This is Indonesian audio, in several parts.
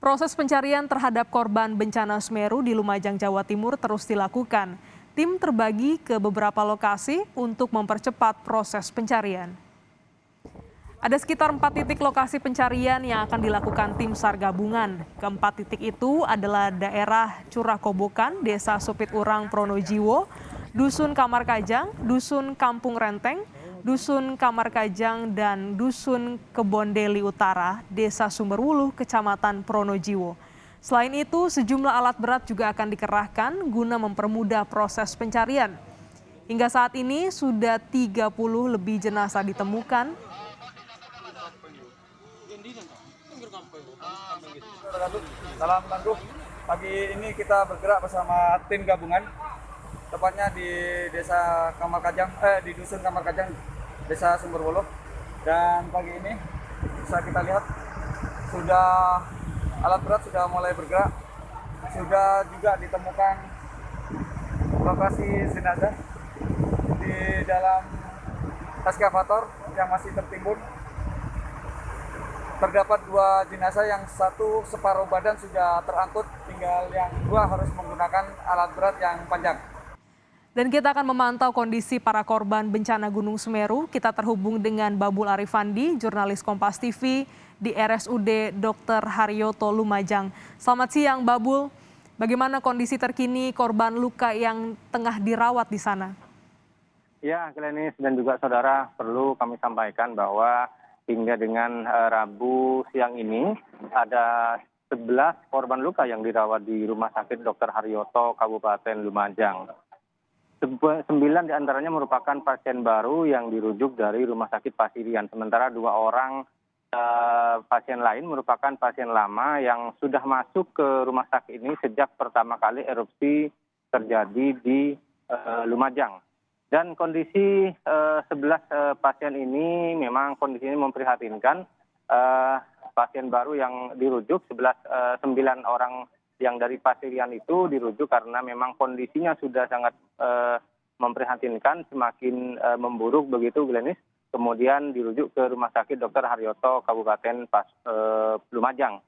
Proses pencarian terhadap korban bencana Semeru di Lumajang, Jawa Timur terus dilakukan. Tim terbagi ke beberapa lokasi untuk mempercepat proses pencarian. Ada sekitar 4 titik lokasi pencarian yang akan dilakukan tim SAR gabungan. Keempat titik itu adalah daerah Curah Kobokan, Desa Supit Urang Pronojiwo, Dusun Kamar Kajang, Dusun Kampung Renteng, Dusun Kamar Kajang, dan Dusun Kebondeli Utara, Desa Sumberwuluh, Kecamatan Pronojiwo. Selain itu, sejumlah alat berat juga akan dikerahkan guna mempermudah proses pencarian. Hingga saat ini sudah 30 lebih jenazah ditemukan. Salam tangguh. Pagi ini kita bergerak bersama tim gabungan, tepatnya di Desa Kamar Kajang, di Dusun Kamar Kajang, Desa Sumberwuluh. Dan pagi ini bisa kita lihat sudah alat berat sudah mulai bergerak, sudah juga ditemukan lokasi jenazah di dalam ekskavator yang masih tertimbun. Terdapat 2 jenazah, yang satu separuh badan sudah terangkut, tinggal yang 2 harus menggunakan alat berat yang panjang. Dan kita akan memantau kondisi para korban bencana Gunung Semeru. Kita terhubung dengan Babul Arifandi, jurnalis Kompas TV di RSUD Dr. Haryoto Lumajang. Selamat siang Babul, bagaimana kondisi terkini korban luka yang tengah dirawat di sana? Ya, Glenis dan juga saudara, perlu kami sampaikan bahwa hingga dengan Rabu siang ini ada 11 korban luka yang dirawat di Rumah Sakit Dr. Haryoto, Kabupaten Lumajang. 9 diantaranya merupakan pasien baru yang dirujuk dari Rumah Sakit Pasirian, sementara 2 orang pasien lain merupakan pasien lama yang sudah masuk ke rumah sakit ini sejak pertama kali erupsi terjadi di Lumajang. Dan kondisi 11 pasien ini memang kondisinya memprihatinkan. Pasien baru yang dirujuk 9 orang yang dari Pasirian itu dirujuk karena memang kondisinya sudah sangat memprihatinkan, semakin memburuk begitu Glenis. Kemudian dirujuk ke Rumah Sakit Dr. Haryoto Kabupaten Lumajang.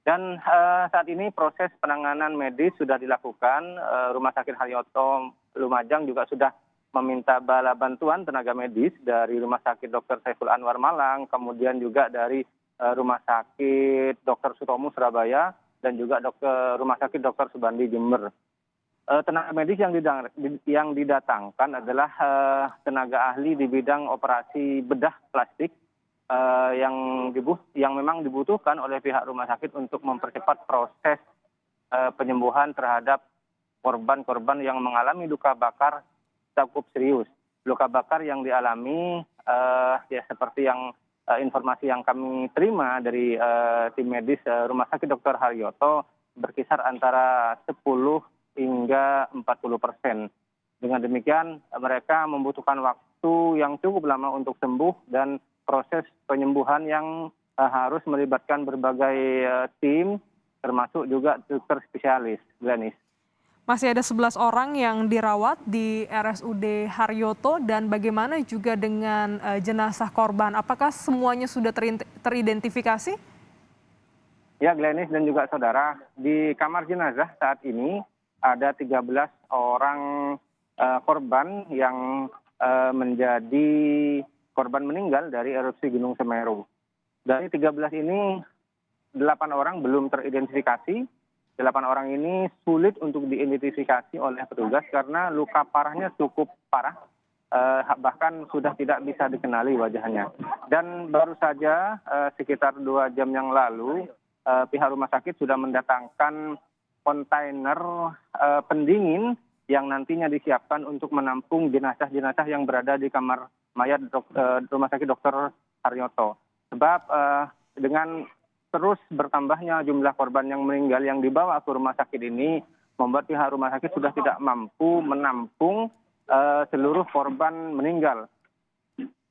Dan saat ini proses penanganan medis sudah dilakukan. Rumah Sakit Haryoto Lumajang juga sudah meminta bala bantuan tenaga medis dari Rumah Sakit Dr. Saiful Anwar Malang, kemudian juga dari Rumah Sakit Dr. Sutomo Surabaya, dan juga Rumah Sakit Dr. Subandi Jember. Tenaga medis yang didatangkan adalah tenaga ahli di bidang operasi bedah plastik yang memang dibutuhkan oleh pihak rumah sakit untuk mempercepat proses penyembuhan terhadap korban-korban yang mengalami luka bakar cukup serius. Luka bakar yang dialami ya seperti yang informasi yang kami terima dari tim medis Rumah Sakit Dr. Haryoto berkisar antara 10 hingga 40%. Dengan demikian mereka membutuhkan waktu yang cukup lama untuk sembuh, dan proses penyembuhan yang harus melibatkan berbagai tim termasuk juga dokter spesialis. Glenis. Masih ada 11 orang yang dirawat di RSUD Haryoto, dan bagaimana juga dengan jenazah korban? Apakah semuanya sudah teridentifikasi? Ya, Glenis dan juga saudara, di kamar jenazah saat ini ada 13 orang korban yang menjadi korban meninggal dari erupsi Gunung Semeru. Dari 13 ini, 8 orang belum teridentifikasi. 8 orang ini sulit untuk diidentifikasi oleh petugas karena luka parahnya cukup parah, bahkan sudah tidak bisa dikenali wajahnya. Dan baru saja sekitar 2 jam yang lalu pihak rumah sakit sudah mendatangkan kontainer pendingin yang nantinya disiapkan untuk menampung jenazah-jenazah yang berada di kamar mayat Rumah Sakit Dr. Haryoto. Sebab dengan terus bertambahnya jumlah korban yang meninggal yang dibawa ke rumah sakit ini membuat pihak rumah sakit sudah tidak mampu menampung seluruh korban meninggal.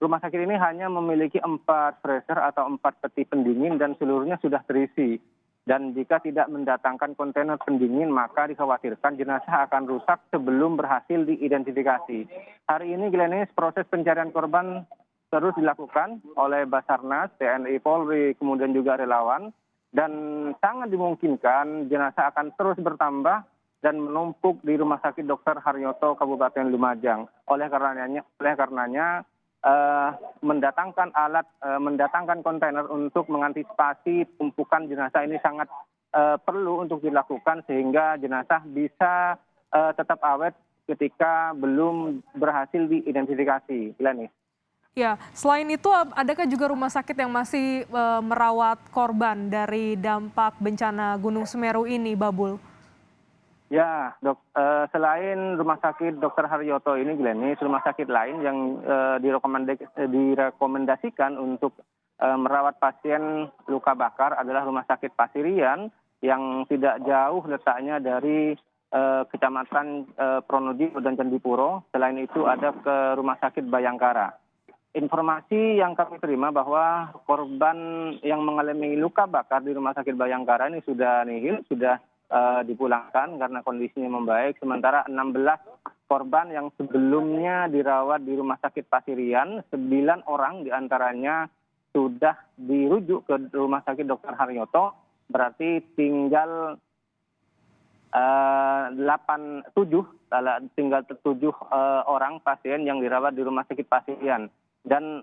Rumah sakit ini hanya memiliki 4 freezer atau 4 peti pendingin dan seluruhnya sudah terisi. Dan jika tidak mendatangkan kontainer pendingin, maka dikhawatirkan jenazah akan rusak sebelum berhasil diidentifikasi. Hari ini Glenis, proses pencarian korban terus dilakukan oleh Basarnas, TNI Polri, kemudian juga relawan. dan sangat dimungkinkan jenazah akan terus bertambah dan menumpuk di Rumah Sakit Dr. Haryoto Kabupaten Lumajang. Oleh karenanya mendatangkan kontainer untuk mengantisipasi tumpukan jenazah ini sangat perlu untuk dilakukan sehingga jenazah bisa tetap awet ketika belum berhasil diidentifikasi. Glenis. Ya, selain itu adakah juga rumah sakit yang masih merawat korban dari dampak bencana Gunung Semeru ini, Babul? Ya, selain Rumah Sakit Dr. Haryoto ini, Glenis, rumah sakit lain yang direkomendasikan untuk merawat pasien luka bakar adalah Rumah Sakit Pasirian yang tidak jauh letaknya dari Kecamatan Pronojiwo dan Candipuro. Selain itu ada ke Rumah Sakit Bayangkara. Informasi yang kami terima bahwa korban yang mengalami luka bakar di Rumah Sakit Bayangkara ini sudah nihil, sudah dipulangkan karena kondisinya membaik. Sementara 16 korban yang sebelumnya dirawat di Rumah Sakit Pasirian, 9 orang diantaranya sudah dirujuk ke Rumah Sakit Dr. Haryoto. Berarti tinggal 7 orang pasien yang dirawat di Rumah Sakit Pasirian. Dan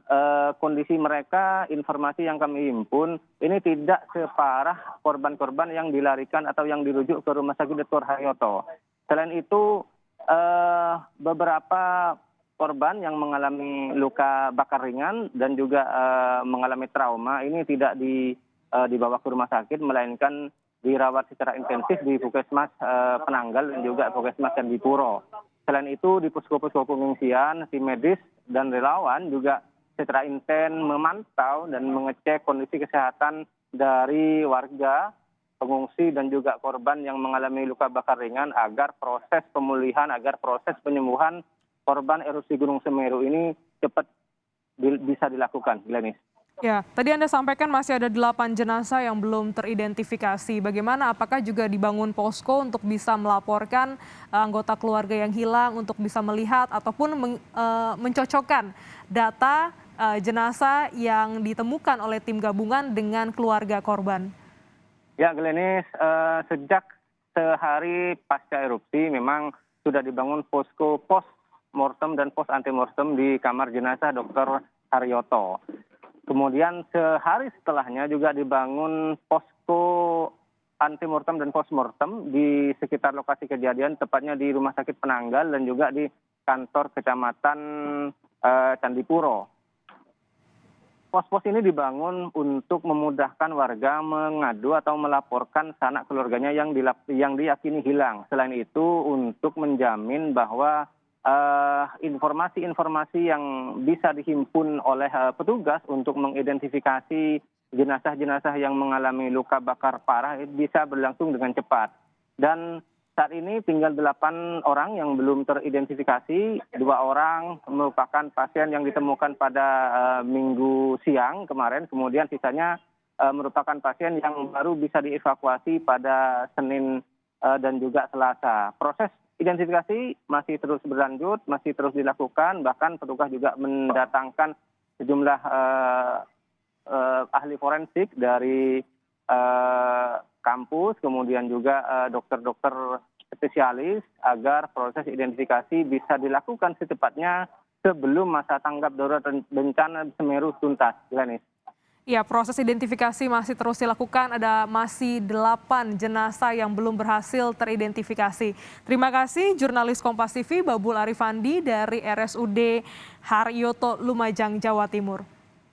kondisi mereka, informasi yang kami himpun, ini tidak separah korban-korban yang dilarikan atau yang dirujuk ke Rumah Sakit Dr. Haryoto. Selain itu, beberapa korban yang mengalami luka bakar ringan dan juga mengalami trauma ini tidak dibawa ke rumah sakit, melainkan dirawat secara intensif di Puskesmas Penanggal dan juga Puskesmas Candipuro. Selain itu di posko-posko pengungsian, tim medis dan relawan juga secara intens memantau dan mengecek kondisi kesehatan dari warga, pengungsi dan juga korban yang mengalami luka bakar ringan agar proses pemulihan, agar proses penyembuhan korban erupsi Gunung Semeru ini cepat bisa dilakukan, Glenis. Ya, tadi Anda sampaikan masih ada 8 jenazah yang belum teridentifikasi. Bagaimana, apakah juga dibangun posko untuk bisa melaporkan anggota keluarga yang hilang untuk bisa melihat ataupun mencocokkan data jenazah yang ditemukan oleh tim gabungan dengan keluarga korban? Ya, Glenis, sejak sehari pasca erupsi memang sudah dibangun posko pos mortem dan pos antemortem di kamar jenazah Dr. Haryoto. Kemudian sehari setelahnya juga dibangun posko antemortem dan postmortem di sekitar lokasi kejadian, tepatnya di Rumah Sakit Penanggal dan juga di kantor Kecamatan Candipuro. Pos-pos ini dibangun untuk memudahkan warga mengadu atau melaporkan sanak keluarganya yang diyakini hilang. Selain itu untuk menjamin bahwa informasi-informasi yang bisa dihimpun oleh petugas untuk mengidentifikasi jenazah-jenazah yang mengalami luka bakar parah bisa berlangsung dengan cepat. Dan saat ini tinggal 8 orang yang belum teridentifikasi, 2 orang merupakan pasien yang ditemukan pada Minggu siang kemarin, kemudian sisanya merupakan pasien yang baru bisa dievakuasi pada Senin dan juga Selasa. Proses identifikasi masih terus berlanjut, masih terus dilakukan, bahkan petugas juga mendatangkan sejumlah ahli forensik dari kampus, kemudian juga dokter-dokter spesialis agar proses identifikasi bisa dilakukan secepatnya sebelum masa tanggap darurat bencana Semeru tuntas. Glenis. Ya, proses identifikasi masih terus dilakukan. Ada masih 8 jenazah yang belum berhasil teridentifikasi. Terima kasih jurnalis Kompas TV Babul Arifandi dari RSUD Haryoto Lumajang, Jawa Timur.